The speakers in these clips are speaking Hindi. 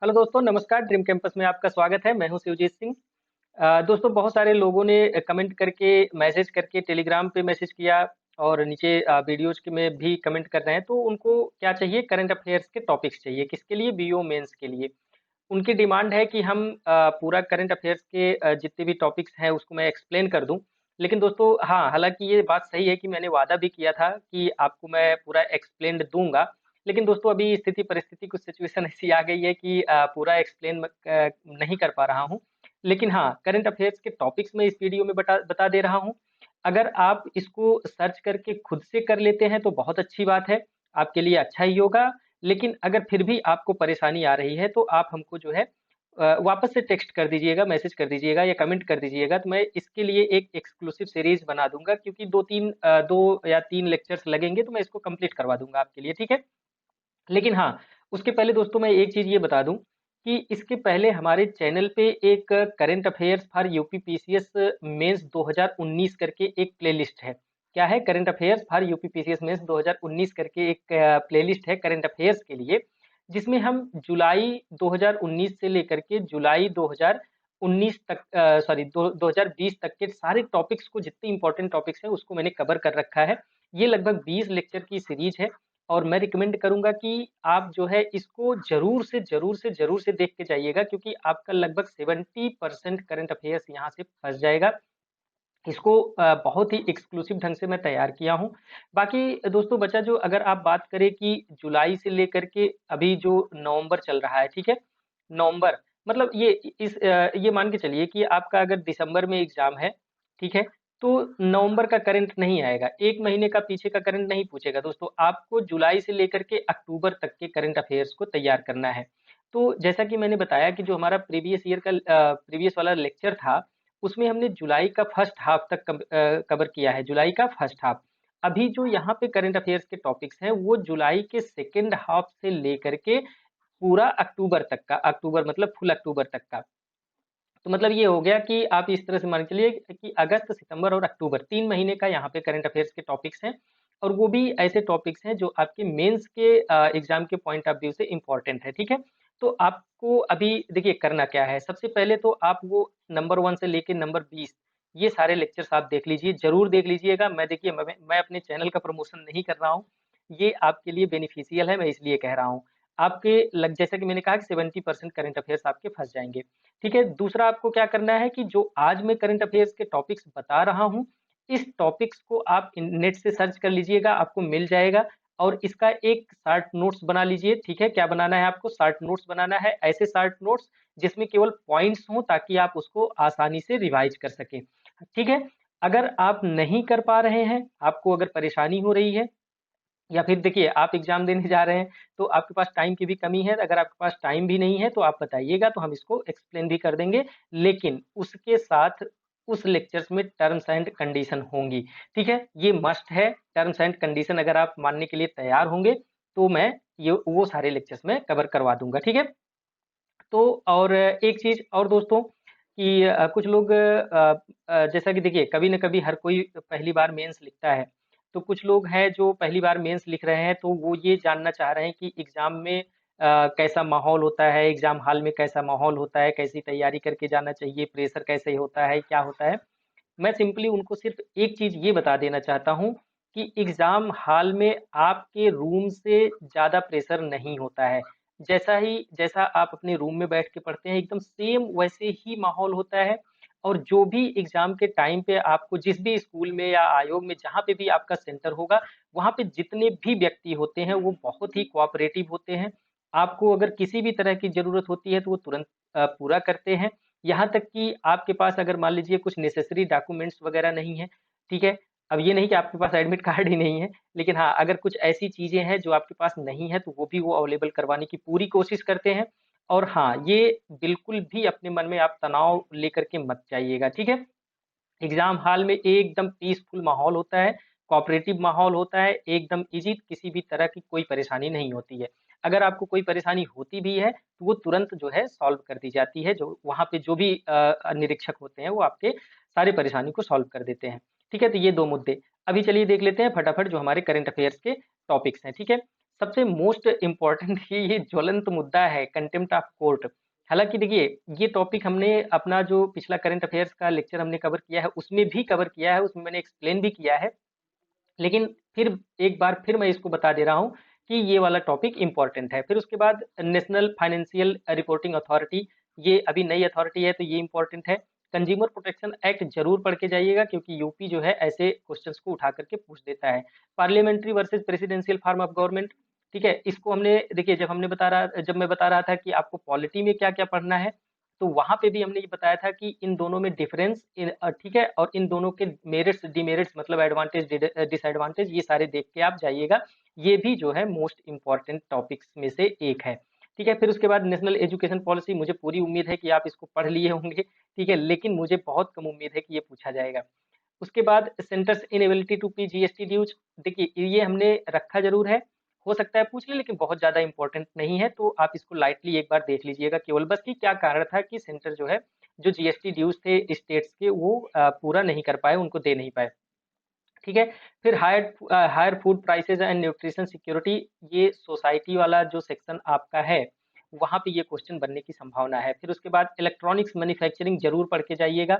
हेलो दोस्तों, नमस्कार। ड्रीम कैंपस में आपका स्वागत है। मैं हूं शिवजीत सिंह। दोस्तों, बहुत सारे लोगों ने कमेंट करके, मैसेज करके, टेलीग्राम पे मैसेज किया और नीचे वीडियोज के में भी कमेंट कर रहे हैं। तो उनको क्या चाहिए? करंट अफेयर्स के टॉपिक्स चाहिए। किसके लिए? बीओ मेंस के लिए। उनकी डिमांड है कि हम पूरा करंट अफेयर्स के जितने भी टॉपिक्स हैं उसको मैं एक्सप्लेन कर दूं। लेकिन दोस्तों, हाँ, हालांकि ये बात सही है कि मैंने वादा भी किया था कि आपको मैं पूरा एक्सप्लेन दूंगा। लेकिन दोस्तों, अभी स्थिति परिस्थिति कुछ सिचुएशन ऐसी आ गई है कि पूरा एक्सप्लेन नहीं कर पा रहा हूँ। लेकिन हाँ, करंट अफेयर्स के टॉपिक्स मैं इस वीडियो में बता बता दे रहा हूँ। अगर आप इसको सर्च करके खुद से कर लेते हैं तो बहुत अच्छी बात है, आपके लिए अच्छा ही होगा। लेकिन अगर फिर भी आपको परेशानी आ रही है तो आप हमको जो है वापस से टेक्स्ट कर दीजिएगा, मैसेज कर दीजिएगा या कमेंट कर दीजिएगा, तो मैं इसके लिए एक एक्सक्लूसिव सीरीज बना दूंगा, क्योंकि 2 या 3 लेक्चर्स लगेंगे तो मैं इसको कंप्लीट करवा दूंगा आपके लिए, ठीक है। लेकिन हाँ, उसके पहले दोस्तों मैं एक चीज ये बता दूं कि इसके पहले हमारे चैनल पे एक current affairs for UP PCS mains 2019 करके एक प्लेलिस्ट है। क्या है? Current affairs for UP PCS mains 2019 करके एक प्लेलिस्ट है करंट अफेयर्स के लिए, जिसमें हम जुलाई 2019 से लेकर के जुलाई 2019 तक, सॉरी, 2020 तक के सारे टॉपिक्स को, जितने इंपॉर्टेंट टॉपिक्स हैं उसको मैंने कवर कर रखा है। ये लगभग 20 लेक्चर की सीरीज है और मैं रिकमेंड करूंगा कि आप जो है इसको जरूर से देख के जाइएगा, क्योंकि आपका लगभग 70% करंट अफेयर्स यहाँ से फंस जाएगा। इसको बहुत ही एक्सक्लूसिव ढंग से मैं तैयार किया हूँ। बाकी दोस्तों बचा, जो अगर आप बात करें कि जुलाई से लेकर के अभी जो नवंबर चल रहा है, ठीक है, नवंबर, मतलब ये मान के चलिए कि आपका अगर दिसंबर में एग्जाम है, ठीक है, तो नवंबर का करंट नहीं आएगा, एक महीने का पीछे का करंट नहीं पूछेगा दोस्तों। आपको जुलाई से लेकर के अक्टूबर तक के करंट अफेयर्स को तैयार करना है। तो जैसा कि मैंने बताया कि जो हमारा प्रीवियस ईयर का प्रीवियस वाला लेक्चर था, उसमें हमने जुलाई का फर्स्ट हाफ तक कवर किया है, जुलाई का फर्स्ट हाफ। अभी जो यहाँ पे करंट अफेयर्स के टॉपिक्स हैं वो जुलाई के सेकेंड हाफ से लेकर के पूरा अक्टूबर तक का, अक्टूबर मतलब फुल अक्टूबर तक का। तो मतलब ये हो गया कि आप इस तरह से मान के चलिए कि अगस्त, सितंबर और अक्टूबर 3 महीने का यहाँ पे करंट अफेयर्स के टॉपिक्स हैं। और वो भी ऐसे टॉपिक्स हैं जो आपके मेंस के एग्जाम के पॉइंट ऑफ व्यू से इंपॉर्टेंट है, ठीक है। तो आपको अभी देखिए करना क्या है। सबसे पहले तो आप वो नंबर 1 से लेके नंबर 20 ये सारे लेक्चर्स आप देख लीजिए, जरूर देख लीजिएगा। मैं देखिए, मैं अपने चैनल का प्रमोशन नहीं कर रहा हूँ, ये आपके लिए बेनिफिशियल है, मैं इसलिए कह रहा हूँ। आपके लग, जैसा कि मैंने कहा कि 70% करंट अफेयर्स आपके फंस जाएंगे, ठीक है। दूसरा आपको क्या करना है कि जो आज मैं करंट अफेयर्स के टॉपिक्स बता रहा हूँ, इस टॉपिक्स को आप नेट से सर्च कर लीजिएगा, आपको मिल जाएगा। और इसका एक शार्ट नोट्स बना लीजिए, ठीक है। क्या बनाना है आपको? शार्ट नोट्स बनाना है, ऐसे शार्ट नोट्स जिसमें केवल पॉइंट्स हों, ताकि आप उसको आसानी से रिवाइज कर सकें, ठीक है। अगर आप नहीं कर पा रहे हैं, आपको अगर परेशानी हो रही है, या फिर देखिए आप एग्जाम देने जा रहे हैं तो आपके पास टाइम की भी कमी है, अगर आपके पास टाइम भी नहीं है तो आप बताइएगा, तो हम इसको एक्सप्लेन भी कर देंगे। लेकिन उसके साथ उस लेक्चर्स में टर्म्स एंड कंडीशन होंगी, ठीक है। ये मस्ट है, टर्म्स एंड कंडीशन अगर आप मानने के लिए तैयार होंगे तो मैं ये वो सारे लेक्चर्स में कवर करवा दूंगा, ठीक है। तो और एक चीज और दोस्तों कि कुछ लोग जैसा कि देखिए, कभी ना कभी हर कोई पहली बार मेंस लिखता है। तो कुछ लोग हैं जो पहली बार मेंस लिख रहे हैं, तो वो ये जानना चाह रहे हैं कि एग्जाम में कैसा माहौल होता है, एग्जाम हॉल में कैसा माहौल होता है, कैसी तैयारी करके जाना चाहिए, प्रेशर कैसे होता है, क्या होता है। मैं सिंपली उनको सिर्फ एक चीज ये बता देना चाहता हूँ कि एग्जाम हॉल में आपके रूम से ज्यादा प्रेशर नहीं होता है। जैसा आप अपने रूम में बैठ के पढ़ते हैं, एकदम सेम वैसे ही माहौल होता है। और जो भी एग्जाम के टाइम पे आपको जिस भी स्कूल में या आयोग में जहाँ पे भी आपका सेंटर होगा, वहाँ पे जितने भी व्यक्ति होते हैं वो बहुत ही कोऑपरेटिव होते हैं। आपको अगर किसी भी तरह की जरूरत होती है तो वो तुरंत पूरा करते हैं। यहाँ तक कि आपके पास अगर मान लीजिए कुछ नेसेसरी डॉक्यूमेंट्स वगैरह नहीं है, ठीक है। अब ये नहीं कि आपके पास एडमिट कार्ड ही नहीं है, लेकिन हाँ, अगर कुछ ऐसी चीजें हैं जो आपके पास नहीं है तो वो भी वो अवेलेबल करवाने की पूरी कोशिश करते हैं। और हाँ, ये बिल्कुल भी अपने मन में आप तनाव लेकर के मत जाइएगा, ठीक है। एग्जाम हॉल में एकदम पीसफुल माहौल होता है, कोऑपरेटिव माहौल होता है, एकदम इजी, किसी भी तरह की कोई परेशानी नहीं होती है। अगर आपको कोई परेशानी होती भी है तो वो तुरंत जो है सॉल्व कर दी जाती है, जो वहाँ पे जो भी निरीक्षक होते हैं वो आपके सारे परेशानी को सॉल्व कर देते हैं, ठीक है। तो ये 2 मुद्दे अभी चलिए देख लेते हैं फटाफट, जो हमारे करंट अफेयर्स के टॉपिक्स हैं, ठीक है। सबसे मोस्ट इम्पोर्टेंट ये ज्वलंत मुद्दा है कंटेम्प्ट ऑफ कोर्ट। हालाँकि देखिए, ये टॉपिक हमने अपना जो पिछला करंट अफेयर्स का लेक्चर हमने कवर किया है, उसमें भी कवर किया है, उसमें मैंने एक्सप्लेन भी किया है। लेकिन फिर एक बार फिर मैं इसको बता दे रहा हूँ कि ये वाला टॉपिक इम्पोर्टेंट है। फिर उसके बाद नेशनल फाइनेंशियल रिपोर्टिंग अथॉरिटी, ये अभी नई अथॉरिटी है तो ये इम्पोर्टेंट है। कंज्यूमर प्रोटेक्शन एक्ट जरूर पढ़ के जाइएगा क्योंकि यूपी जो है ऐसे क्वेश्चंस को उठा करके पूछ देता है। Parliamentary versus presidential form of government, ठीक है, इसको हमने देखिए जब मैं बता रहा था कि आपको पॉलिटी में क्या क्या पढ़ना है, तो वहां पे भी हमने ये बताया था कि इन दोनों में डिफरेंस, ठीक है, और इन दोनों के मेरिट्स डिमेरिट्स मतलब एडवांटेज डिसएडवांटेज ये सारे देख के आप जाइएगा। ये भी जो है मोस्ट इंपॉर्टेंट टॉपिक्स में से एक है। ठीक है, फिर उसके बाद नेशनल एजुकेशन पॉलिसी, मुझे पूरी उम्मीद है कि आप इसको पढ़ लिए होंगे, ठीक है, लेकिन मुझे बहुत कम उम्मीद है कि ये पूछा जाएगा। उसके बाद सेंटर्स इनएबिलिटी टू पे जीएसटी ड्यूज, देखिए ये हमने रखा जरूर है, हो सकता है पूछ ले लेकिन बहुत ज्यादा इंपॉर्टेंट नहीं है, तो आप इसको लाइटली एक बार देख लीजिएगा केवल बस कि क्या कारण था कि सेंटर जो है जो जीएसटी ड्यूज थे स्टेट्स के वो पूरा नहीं कर पाए, उनको दे नहीं पाए। ठीक है, फिर higher food prices and nutrition security, ये सोसाइटी वाला जो सेक्शन आपका है वहां पे ये क्वेश्चन बनने की संभावना है। फिर उसके बाद इलेक्ट्रॉनिक्स मैन्युफैक्चरिंग जरूर पढ़ के जाइएगा।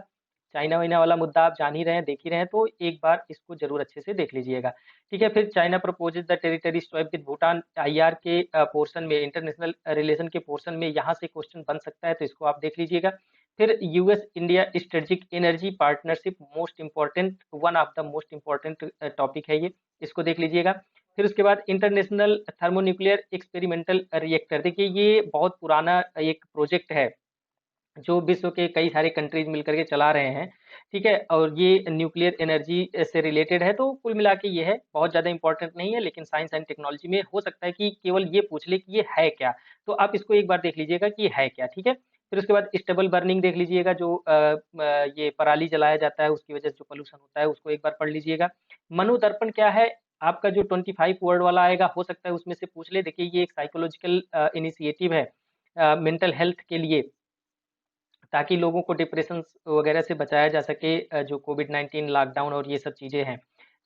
चाइना वाइना वाला मुद्दा आप जान ही रहे हैं, देख ही रहे हैं, तो एक बार इसको जरूर अच्छे से देख लीजिएगा। ठीक है, फिर China proposes the territory swap with Bhutan, IR के पोर्शन में, इंटरनेशनल रिलेशन के पोर्शन में यहाँ से क्वेश्चन बन सकता है, तो इसको आप देख लीजिएगा। फिर US India strategic energy partnership, most important, one of the most important topic है ये, इसको देख लीजिएगा। फिर उसके बाद इंटरनेशनल थर्मोन्यूक्लियर एक्सपेरिमेंटल रिएक्टर, देखिए ये बहुत पुराना एक प्रोजेक्ट है जो विश्व के कई सारे कंट्रीज मिलकर के चला रहे हैं। ठीक है, और ये न्यूक्लियर एनर्जी से रिलेटेड है, तो कुल मिला के ये है, बहुत ज़्यादा इंपॉर्टेंट नहीं है, लेकिन साइंस एंड टेक्नोलॉजी में हो सकता है कि केवल ये पूछ ले कि ये है क्या, तो आप इसको एक बार देख लीजिएगा कि ये है क्या। ठीक है, फिर उसके बाद स्टेबल बर्निंग देख लीजिएगा, जो ये पराली जलाया जाता है उसकी वजह से जो पोल्यूशन होता है उसको एक बार पढ़ लीजिएगा। मनोदर्पण क्या है, आपका जो 25 वर्ड वाला आएगा हो सकता है उसमें से पूछ ले। देखिए ये एक साइकोलॉजिकल इनिशिएटिव है मेंटल हेल्थ के लिए, ताकि लोगों को डिप्रेशन वगैरह से बचाया जा सके, जो कोविड-19 लॉकडाउन और ये सब चीज़ें हैं।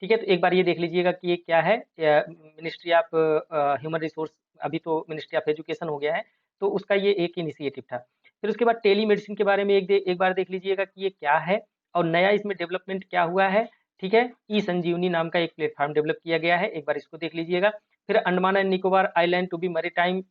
ठीक है, तो एक बार ये देख लीजिएगा कि ये क्या है, मिनिस्ट्री ऑफ ह्यूमन रिसोर्स, अभी तो मिनिस्ट्री ऑफ एजुकेशन हो गया है, तो उसका ये एक इनिशिएटिव था। फिर उसके बाद टेलीमेडिसिन के बारे में एक बार देख लीजिएगा कि ये क्या है और नया इसमें डेवलपमेंट क्या हुआ है। ठीक है, ई संजीवनी नाम का एक प्लेटफ़ॉर्म डेवलप किया गया है, एक बार इसको देख लीजिएगा। फिर Andaman and Nicobar island to be maritime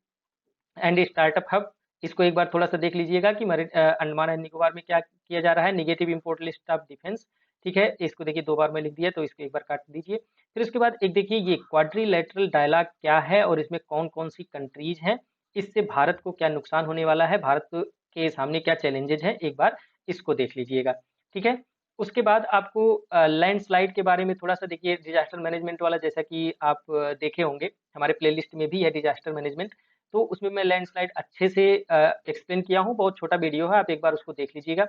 and startup hub, इसको एक बार थोड़ा-सा देख लीजिएगा कि अंडमान एंड निकोबार में क्या किया जा रहा है, negative import list of defence. ठीक है, इसको देखिए 2 बार मैं लिख दिया, तो इसको एक बार काट दीजिए। फिर उसके बाद एक देखिए ये क्वाड्रिलैटरल डायलॉग क्या है और इसमें कौन-कौन सी कंट्रीज़ हैं, इससे भारत को क्या नुकसान होने वाला है, भारत के सामने क्या चैलेंजेज़ हैं, एक बार इसको देख लीजिएगा। ठीक है, उसके बाद आपको लैंडस्लाइड के बारे में थोड़ा-सा देखिए, डिज़ास्टर मैनेजमेंट वाला जैसा कि आप देखे होंगे, हमारे प्लेलिस्ट में भी है डिज़ास्टर मैनेजमेंट, तो उसमें मैं लैंडस्लाइड अच्छे से एक्सप्लेन किया हूँ, बहुत छोटा वीडियो है, आप एक बार उसको देख लीजिएगा।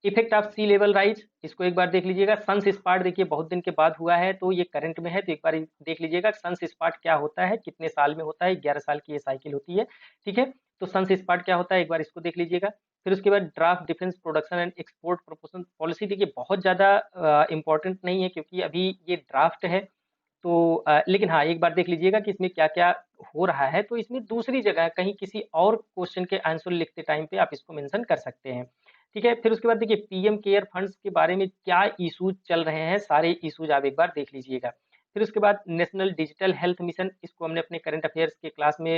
Effect of sea level rise, इसको एक बार देख लीजिएगा। सन्स स्पार्ट देखिए बहुत दिन के बाद हुआ है, तो ये करंट में है, तो एक बार देख लीजिएगा सन्स स्पार्ट क्या होता है, कितने साल में होता है, 11 साल की ये साइकिल होती है। ठीक है, तो सन्स स्पार्ट क्या होता है, एक बार इसको देख लीजिएगा। फिर उसके बाद draft defence production and export proposal policy, देखिए बहुत ज़्यादा इंपॉर्टेंट नहीं है क्योंकि अभी ये ड्राफ्ट है, तो लेकिन हाँ, एक बार देख लीजिएगा कि इसमें क्या-क्या हो रहा है, तो इसमें दूसरी जगह कहीं किसी और क्वेश्चन के आंसर लिखते टाइम पे आप इसको मेंशन कर सकते हैं। ठीक है, फिर उसके बाद देखिए पीएम केयर फंड्स के बारे में क्या इश्यूज चल रहे हैं, सारे इश्यूज आप एक बार देख लीजिएगा। फिर उसके बाद नेशनल डिजिटल हेल्थ मिशन, इसको हमने अपने करंट अफेयर्स के क्लास में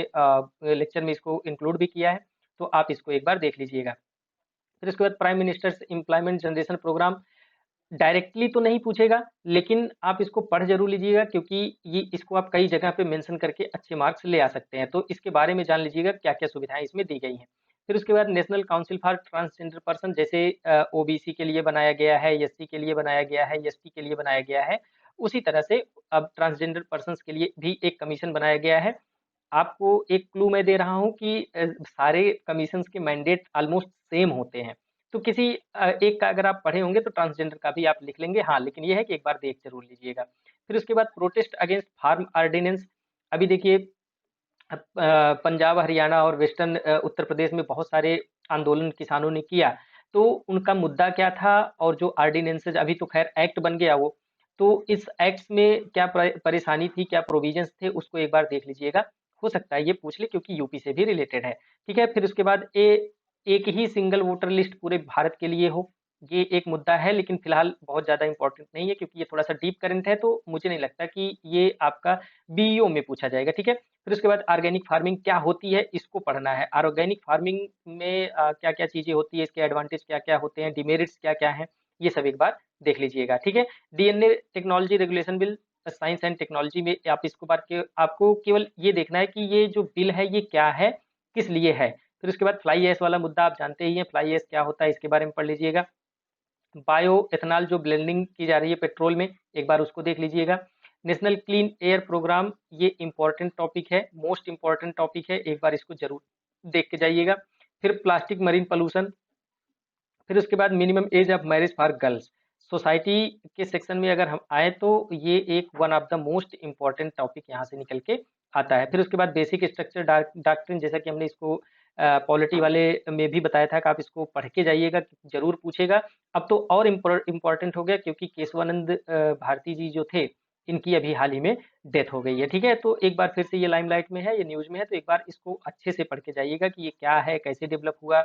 लेक्चर में इसको इंक्लूड भी किया है, तो आप इसको एक बार देख लीजिएगा। फिर उसके बाद prime ministers employment generation programme, directly तो नहीं पूछेगा, लेकिन आप इसको पढ़ ज़रूर लीजिएगा क्योंकि ये इसको आप कई जगह पे मेंशन करके अच्छे मार्क्स ले आ सकते हैं। तो इसके बारे में जान लीजिएगा क्या-क्या सुविधाएँ इसमें दी गई हैं। फिर उसके बाद national council for transgender person, जैसे ओबीसी के लिए बनाया गया है, एससी के लिए बनाया गया है, एसटी के लिए बनाया गया है, उसी तरह से अब ट्रांसजेंडर पर्सन्स के लिए भी एक कमीशन बनाया गया है। आपको एक क्लू मैं दे रहा हूँ कि सारे कमीशंस के मैंडेट ऑलमोस्ट सेम होते हैं। तो किसी एक का अगर आप पढ़े होंगे तो ट्रांसजेंडर का भी आप लिख लेंगे। हाँ, लेकिन ये है कि एक बार देख ज़रूर लीजिएगा। फिर उसके बाद प्रोटेस्ट अगेंस्ट फार्म ऑर्डिनेंस, अभी देखिए पंजाब, हरियाणा और वेस्टर्न उत्तर प्रदेश में बहुत सारे आंदोलन किसानों ने किया। तो उनका मुद्दा क्या था और जो ऑर्डिनेंसेस, अभी तो खैर एक्ट बन गया वो, तो इस एक्ट्स में क्या परेशानी थी, क्या प्रोविजंस थे, उसको एक बार देख लीजिएगा। हो सकता है ये पूछ ले क्योंकि यूपी से भी रिलेटेड है। ठीक है, फिर उसके बाद एक ही सिंगल वोटर लिस्ट पूरे भारत के लिए हो, ये एक मुद्दा है, लेकिन फिलहाल बहुत ज्यादा इंपॉर्टेंट नहीं है क्योंकि ये थोड़ा सा डीप करंट है, तो मुझे नहीं लगता कि ये आपका बीईओ में पूछा जाएगा। ठीक है, फिर उसके बाद ऑर्गेनिक फार्मिंग क्या होती है, इसको पढ़ना है। ऑर्गेनिक फार्मिंग में क्या क्या चीजें होती है, इसके एडवांटेज क्या क्या होते हैं, डिमेरिट्स क्या क्या है, ये सब एक बार देख लीजिएगा। ठीक है, DNA technology regulation bill, science and technology में आप इसको बार के आपको केवल ये देखना है कि ये जो बिल है ये क्या है, किस लिए है। फिर उसके बाद फ्लाई ऐश वाला मुद्दा आप जानते ही हैं, फ्लाई ऐश क्या होता है, इसके बारे में पढ़ लीजिएगा। बायो एथेनॉल जो ब्लेंडिंग की जा रही है पेट्रोल में, एक बार उसको देख लीजिएगा। नेशनल क्लीन एयर प्रोग्राम, ये इंपॉर्टेंट टॉपिक है, मोस्ट इंपॉर्टेंट टॉपिक है, एक बार इसको जरूर देख के जाइएगा। फिर प्लास्टिक मरीन पोल्यूशन, फिर उसके बाद minimum age of marriage for girls, society के सेक्शन में अगर हम आए तो ये एक one of the most important topic यहाँ से निकल के आता है। फिर उसके बाद बेसिक स्ट्रक्चर डॉक्ट्रिन, जैसा कि हमने इसको पॉलिटी वाले में भी बताया था कि आप इसको पढ़ के जाइएगा, जरूर पूछेगा। अब तो और इम्पोर्टेंट हो गया क्योंकि केशवानंद भारती जी जो थे, इनकी अभी हाल ही में डेथ हो गई है। ठीक है, तो एक बार फिर से ये लाइमलाइट में है, ये न्यूज में है, तो एक बार इसको अच्छे से पढ़ के जाइएगा कि ये क्या है, कैसे डेवलप हुआ।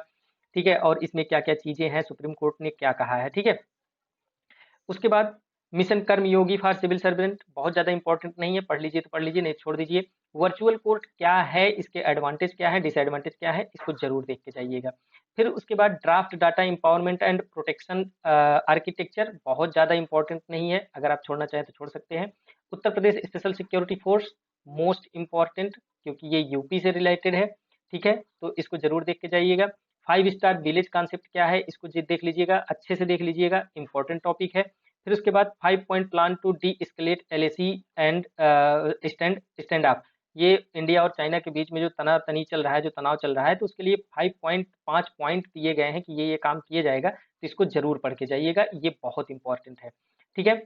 ठीक है, और इसमें क्या क्या चीजें हैं, सुप्रीम कोर्ट ने क्या कहा है। ठीक है, उसके बाद mission Karmayogi for civil servant, बहुत ज्यादा इंपॉर्टेंट नहीं है, पढ़ लीजिए तो पढ़ लीजिए, नहीं छोड़ दीजिए। वर्चुअल कोर्ट क्या है, इसके एडवांटेज क्या है, डिसएडवांटेज क्या है, इसको जरूर देख के जाइएगा। फिर उसके बाद draft data empowerment and protection architecture, बहुत ज्यादा इंपॉर्टेंट नहीं है, अगर आप छोड़ना चाहें तो छोड़ सकते हैं। Uttar Pradesh special security force, most important क्योंकि ये यूपी से रिलेटेड है। ठीक है, तो इसको जरूर देख के जाइएगा। 5 स्टार विलेज कॉन्सेप्ट क्या है, इसको देख लीजिएगा, अच्छे से देख लीजिएगा, इंपॉर्टेंट टॉपिक है। फिर उसके बाद 5 point plan to de escalate LAC and stand up, ये इंडिया और चाइना के बीच में जो तनातनी चल रहा है, जो तनाव चल रहा है, तो उसके लिए 5 पॉइंट दिए गए हैं कि ये काम किया जाएगा, तो इसको जरूर पढ़ के जाइएगा, ये बहुत इंपॉर्टेंट है। ठीक है,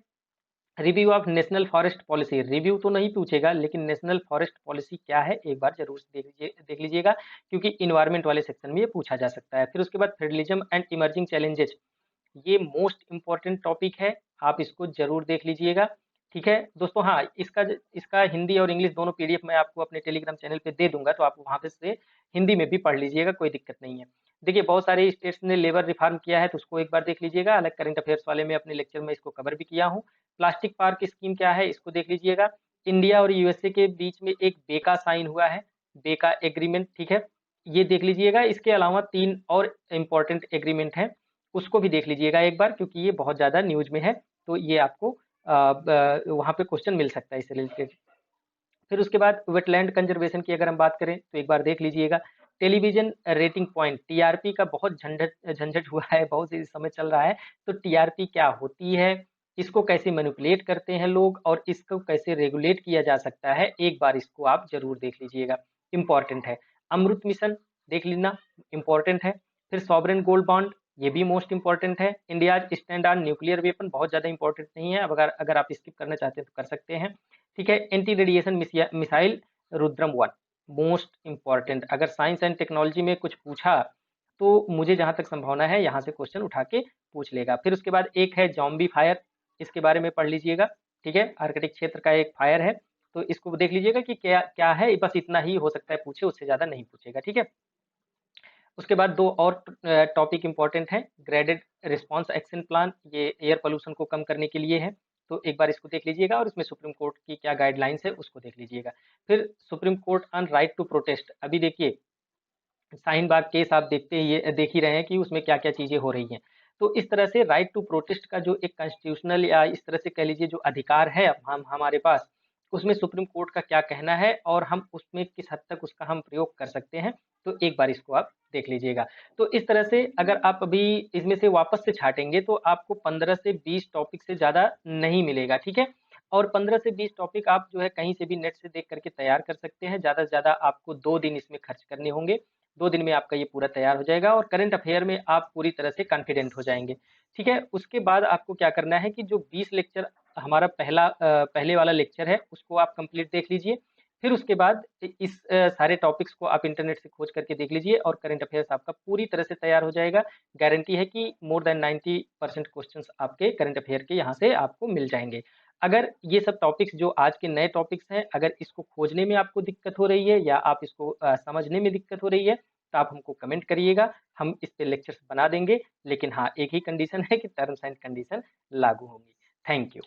review of national forest policy, review तो नहीं पूछेगा लेकिन नेशनल फॉरेस्ट पॉलिसी क्या है एक बार जरूर देख लीजिएगा क्योंकि इन्वायरमेंट वाले सेक्शन में ये पूछा जा सकता है। फिर उसके बाद फेडरलिज्म एंड इमर्जिंग चैलेंजेस, ये मोस्ट इंपॉर्टेंट टॉपिक है, आप इसको जरूर देख लीजिएगा। ठीक है दोस्तों, हाँ, इसका हिंदी और इंग्लिश दोनों पीडीएफ मैं आपको अपने टेलीग्राम चैनल पे दे दूंगा, तो आप वहां पे से हिंदी में भी पढ़ लीजिएगा, कोई दिक्कत नहीं है। देखिए, बहुत सारे स्टेट्स ने लेबर रिफॉर्म किया है, तो उसको एक बार देख लीजिएगा, अलग करंट अफेयर्स वाले में अपने लेक्चर में इसको कवर भी किया हूँ। प्लास्टिक पार्क स्कीम क्या है, इसको देख लीजिएगा। इंडिया और यूएसए के बीच में एक बेका साइन हुआ है, बेका एग्रीमेंट। ठीक है, ये देख लीजिएगा। इसके अलावा 3 और इम्पोर्टेंट एग्रीमेंट हैं, उसको भी देख लीजिएगा एक बार क्योंकि ये बहुत ज़्यादा न्यूज में है, तो ये आपको वहाँ पे क्वेश्चन मिल सकता है इससे रिलेटेड। फिर उसके बाद वेटलैंड कंजर्वेशन की अगर हम बात करें तो एक बार देख लीजिएगा। टेलीविजन रेटिंग पॉइंट, टीआरपी का बहुत झंझट झंझट हुआ है, बहुत से समय चल रहा है, तो टीआरपी क्या होती है, इसको कैसे मैनिपुलेट करते हैं लोग और इसको कैसे रेगुलेट किया जा सकता है, एक बार इसको आप जरूर देख लीजिएगा, इंपॉर्टेंट है। अमृत मिशन देख लेना, इंपॉर्टेंट है। फिर सॉवरेन गोल्ड बॉन्ड, ये भी मोस्ट इंपॉर्टेंट है। India stand on nuclear weapon, बहुत ज्यादा इंपॉर्टेंट नहीं है, अब अगर अगर आप स्किप करना चाहते हैं तो कर सकते हैं। ठीक है, anti radiation missile Rudram 1, most important, अगर साइंस एंड टेक्नोलॉजी में कुछ पूछा तो मुझे जहां तक संभावना है यहाँ से क्वेश्चन उठा के पूछ लेगा। फिर उसके बाद एक है जॉम्बी फायर, इसके बारे में पढ़ लीजिएगा। ठीक है, आर्कटिक क्षेत्र का एक फायर है, तो इसको देख लीजिएगा कि क्या क्या है, बस इतना ही हो सकता है पूछे, उससे ज्यादा नहीं पूछेगा। ठीक है, उसके बाद 2 और टॉपिक इंपॉर्टेंट हैं। ग्रेडेड रिस्पांस एक्शन प्लान, ये एयर पोल्यूशन को कम करने के लिए है, तो एक बार इसको देख लीजिएगा, और इसमें सुप्रीम कोर्ट की क्या गाइडलाइंस है उसको देख लीजिएगा। फिर supreme court on right to protest, अभी देखिए शाहीन बाग केस आप देख ही रहे हैं कि उसमें क्या क्या चीजें हो रही हैं। तो इस तरह से राइट टू प्रोटेस्ट का जो एक कॉन्स्टिट्यूशनल या इस तरह से कह लीजिए जो अधिकार है हम हमारे पास, उसमें सुप्रीम कोर्ट का क्या कहना है और हम उसमें किस हद तक उसका हम प्रयोग कर सकते हैं, तो एक बार इसको आप देख लीजिएगा। तो इस तरह से अगर आप अभी इसमें से वापस से छाटेंगे तो आपको 15 से 20 टॉपिक से ज्यादा नहीं मिलेगा। ठीक है, और 15 से 20 टॉपिक आप जो है कहीं से भी नेट से देख करके तैयार कर सकते हैं, ज्यादा से ज्यादा आपको 2 दिन इसमें खर्च करने होंगे, 2 दिन में आपका ये पूरा तैयार हो जाएगा और करंट अफेयर में आप पूरी तरह से कॉन्फिडेंट हो जाएंगे। ठीक है, उसके बाद आपको क्या करना है कि जो 20 लेक्चर हमारा पहले वाला लेक्चर है उसको आप कंप्लीट देख लीजिए। फिर उसके बाद इस सारे टॉपिक्स को आप इंटरनेट से खोज करके देख लीजिए और करंट अफेयर्स आपका पूरी तरह से तैयार हो जाएगा। गारंटी है कि मोर देन 90% क्वेश्चंस आपके करंट अफेयर के यहाँ से आपको मिल जाएँगे। अगर ये सब टॉपिक्स जो आज के नए टॉपिक्स हैं, अगर इसको खोजने में आपको दिक्कत हो रही है या आप इसको समझने में दिक्कत हो रही है, तो आप हमको कमेंट करिएगा, हम इस पे लेक्चर्स बना देंगे। लेकिन हाँ, एक ही कंडीशन है कि टर्म्स एंड कंडीशन लागू होंगी। Thank you.